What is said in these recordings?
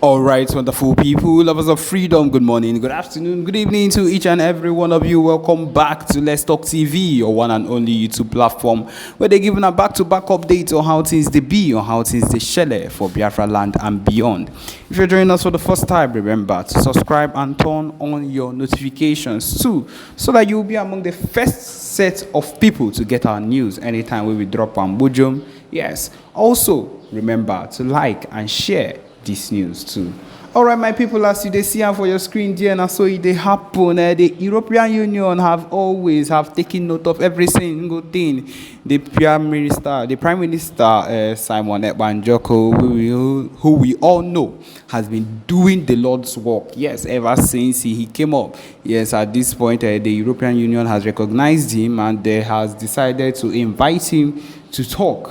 All right, wonderful people, lovers of freedom, good morning, good afternoon, good evening to each and every one of you. Welcome back to Let's Talk TV, your one and only YouTube platform, where they're giving a back-to-back update on how things they be, on how things they share for Biafra land and beyond. If you're joining us for the first time, remember to subscribe and turn on your notifications too, so that you'll be among the first set of people to get our news anytime we drop on Bujum. Yes, also remember to like and share this news too. All right, my people, as you see for your screen there, and so it happen. The European Union have taken note of every single thing. The Prime Minister Simon Ekpa, who we all know has been doing the Lord's work. Yes, ever since he came up. Yes, at this point, the European Union has recognized him and they has decided to invite him to talk.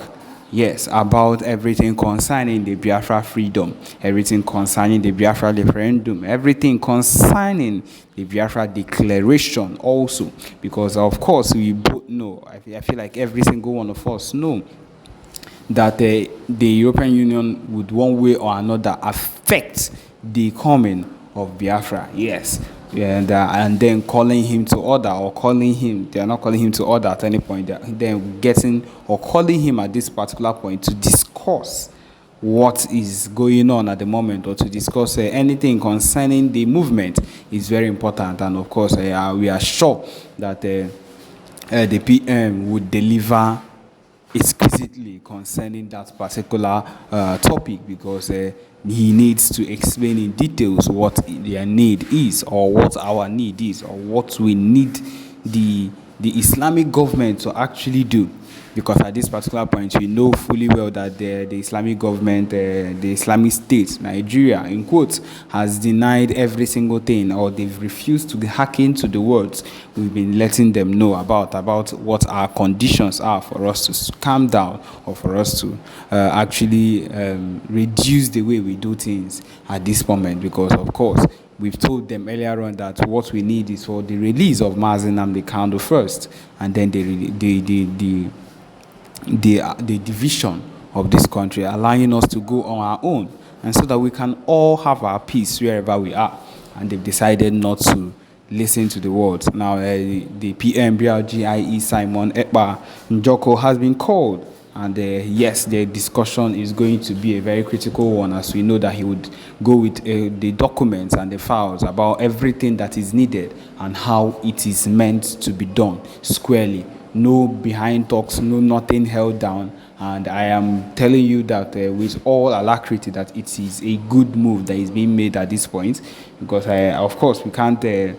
Yes, about everything concerning the Biafra freedom, everything concerning the Biafra referendum, everything concerning the Biafra declaration also. Because, of course, we both know, I feel like every single one of us know that the European Union would one way or another affect the coming of Biafra. Yes. And then calling him to order, or calling him, they are not calling him to order at any point, then getting or calling him at this particular point to discuss what is going on at the moment, or to discuss anything concerning the movement is very important. And of course, we are sure that the PM would deliver exquisitely concerning that particular topic, because he needs to explain in details what their need is, or what our need is, or what we need the Islamic government to actually do. Because at this particular point, we know fully well that the Islamic government, the Islamic State, Nigeria, in quotes, has denied every single thing, or they've refused to hack into the words we've been letting them know about what our conditions are for us to calm down, or for us to actually reduce the way we do things at this moment. Because, of course, we've told them earlier on that what we need is for the release of Mazen Nnamdi first, and then the division of this country, allowing us to go on our own, and so that we can all have our peace wherever we are. And they've decided not to listen to the words. Now, the PM BRGIE Simon Ekpa Njoko has been called, and yes, the discussion is going to be a very critical one, as we know that he would go with the documents and the files about everything that is needed and how it is meant to be done squarely. No behind talks, no nothing held down. And I am telling you that with all alacrity that it is a good move that is being made at this point, because of course we can't, there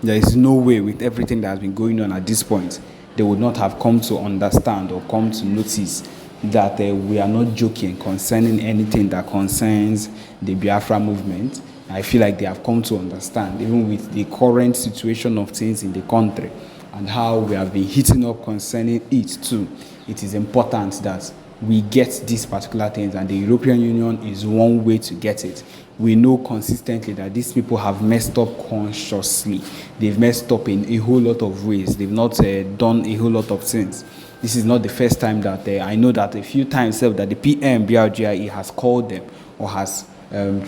is no way with everything that has been going on at this point, they would not have come to understand or come to notice that we are not joking concerning anything that concerns the Biafra movement. I feel like they have come to understand, even with the current situation of things in the country, and how we have been hitting up concerning it too. It is important that we get these particular things, and the European Union is one way to get it. We know consistently that these people have messed up consciously. They've messed up in a whole lot of ways. They've not done a whole lot of things. This is not the first time that I know that a few times that the PM BRGIE has called them, or has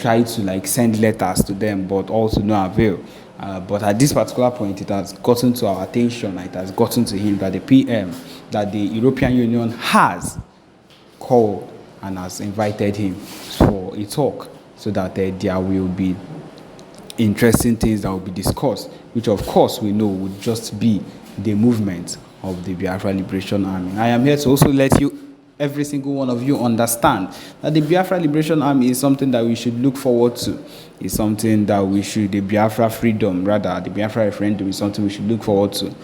tried to send letters to them, but also no avail. But at this particular point, it has gotten to our attention, it has gotten to him that the PM, that the European Union has called and has invited him for a talk, so that there will be interesting things that will be discussed, which of course we know would just be the movement of the Biafra Liberation Army. I am here to also let every single one of you understand that the Biafra Liberation Army is something that we should look forward to. It's something that the Biafra freedom, rather, the Biafra referendum is something we should look forward to.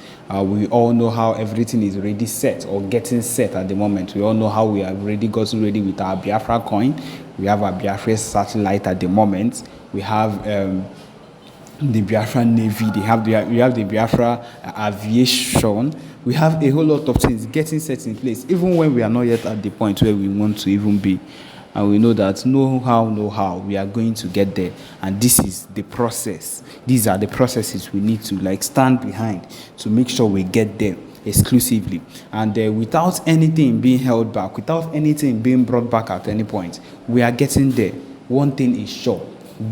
We all know how everything is already set, or getting set at the moment. We all know how we have already gotten ready with our Biafra coin. We have our Biafra satellite at the moment. We have the Biafra Navy. We have the Biafra aviation. We have a whole lot of things getting set in place, even when we are not yet at the point where we want to even be. And we know that no how, we are going to get there. And this is the process. These are the processes we need to stand behind to make sure we get there exclusively. And without anything being held back, without anything being brought back at any point, we are getting there. one thing is sure: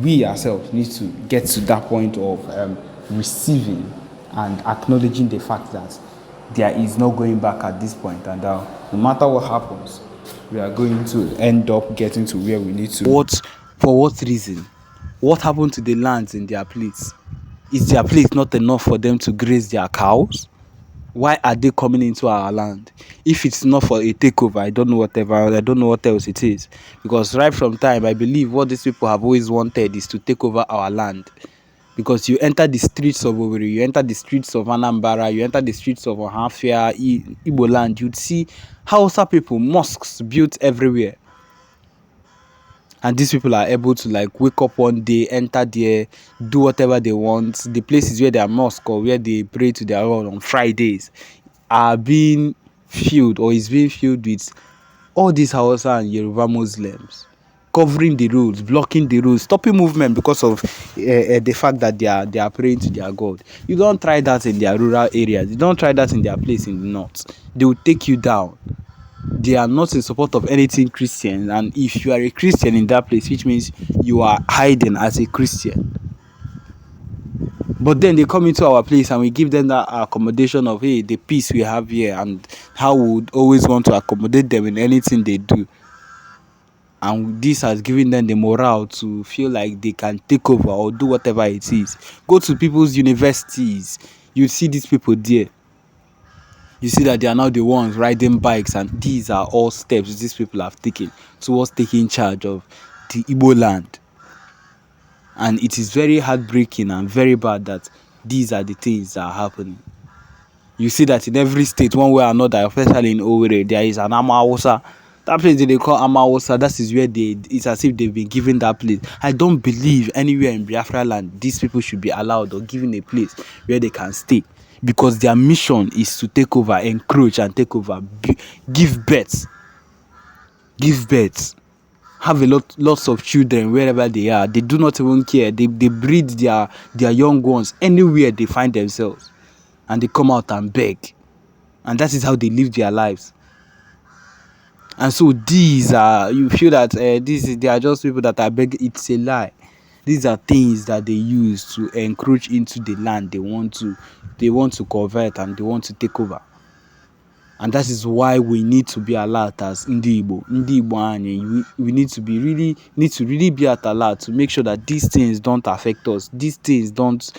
we ourselves need to get to that point of receiving and acknowledging the fact that there is no going back at this point, and no matter what happens, we are going to end up getting to where we need to. What, for what reason? What happened to the lands in their place? Is their place not enough for them to graze their cows? Why are they coming into our land? If it's not for a takeover, I don't know what else it is. Because right from time, I believe what these people have always wanted is to take over our land. Because you enter the streets of Owerri, you enter the streets of Anambra, you enter the streets of Ohafia, Igbo land, you'd see Hausa people, mosques built everywhere. And these people are able to like wake up one day, enter there, do whatever they want. The places where they are mosque or where they pray to their Lord on Fridays are being filled, or is being filled with all these Hausa and Yoruba Muslims, covering the roads, blocking the roads, stopping movement because of the fact that they are praying to their God. You don't try that in their rural areas. You don't try that in their place in the north. They will take you down. They are not in support of anything Christian, and if you are a Christian in that place, which means you are hiding as a Christian. But then they come into our place and we give them that accommodation of, hey, the peace we have here, and how we would always want to accommodate them in anything they do. And this has given them the morale to feel like they can take over or do whatever it is. Go to people's universities, you see these people there. You see that they are now the ones riding bikes, and these are all steps these people have taken towards taking charge of the Igbo land. And it is very heartbreaking and very bad that these are the things that are happening. You see that in every state, one way or another, especially in Owerri, there is an Amawusa. That place they call Amawusa, that is where it's as if they've been given that place. I don't believe anywhere in Biafra land these people should be allowed or given a place where they can stay. Because their mission is to take over, encroach and take over, give birth, have lots of children wherever they are. They do not even care. They breed their young ones anywhere they find themselves, and they come out and beg, and that is how they live their lives. And so these are, you feel that they are just people that are begging. It's a lie. These are things that they use to encroach into the land they want to convert, and they want to take over. And that is why we need to be alert as Ndi Igbo. We need to really be at alert to make sure that these things don't affect us. These things don't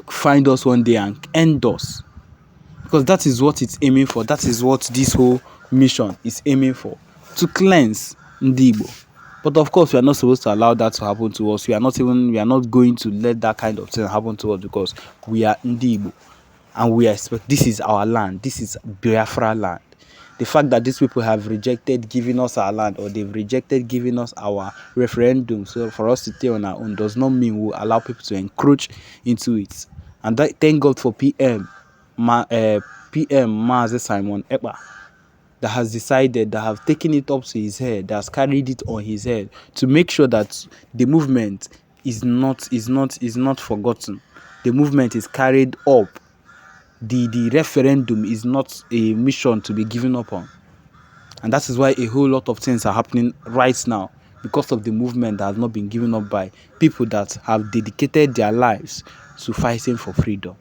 find us one day and end us. Because that is what it's aiming for. That is what this whole mission is aiming for. To cleanse Ndi Igbo. But of course, we are not supposed to allow that to happen to us. We are not going to let that kind of thing happen to us, because we are Ndi Igbo. And we expect, this is our land. This is Biafra land. The fact that these people have rejected giving us our land, or they've rejected giving us our referendum, so for us to stay on our own, does not mean we'll allow people to encroach into it. And thank God for PM Mazi Simon Ekpa, that has decided, that have taken it up to his head, that has carried it on his head to make sure that the movement is not forgotten. The movement is carried up. The referendum is not a mission to be given up on. And that is why a whole lot of things are happening right now, because of the movement that has not been given up by people that have dedicated their lives to fighting for freedom.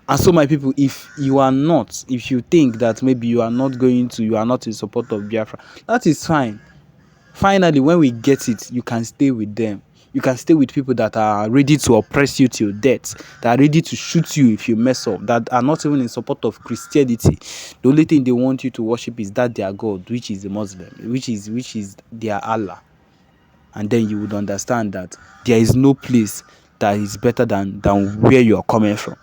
And so, my people, if you think that maybe you are not in support of Biafra, that is fine. Finally, when we get it, you can stay with them. You can stay with people that are ready to oppress you till death, that are ready to shoot you if you mess up, that are not even in support of Christianity. The only thing they want you to worship is that their God, which is the Muslim, which is their Allah. And then you would understand that there is no place that is better than where you are coming from.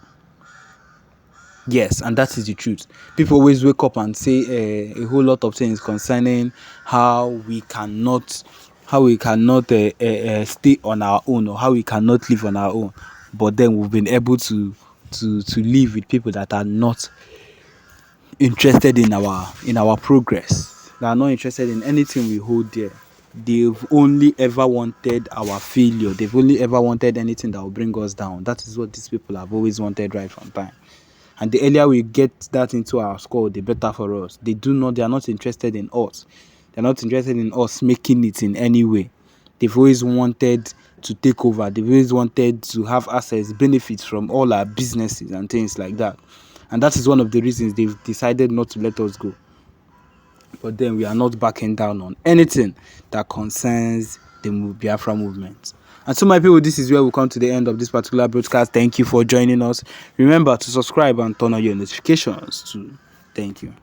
Yes, and that is the truth. People always wake up and say a whole lot of things concerning how we cannot stay on our own, or how we cannot live on our own. But then we've been able to live with people that are not interested in our progress. They are not interested in anything we hold dear. They've only ever wanted our failure. They've only ever wanted anything that will bring us down. That is what these people have always wanted right from time. And the earlier we get that into our skull, the better for us. They are not interested in us. They're not interested in us making it in any way. They've always wanted to take over. They've always wanted to have access, benefits from all our businesses and things like that. And that is one of the reasons they've decided not to let us go. But then we are not backing down on anything that concerns the Biafra movement. And so, my people, this is where we come to the end of this particular broadcast. Thank you for joining us. Remember to subscribe and turn on your notifications too. Thank you.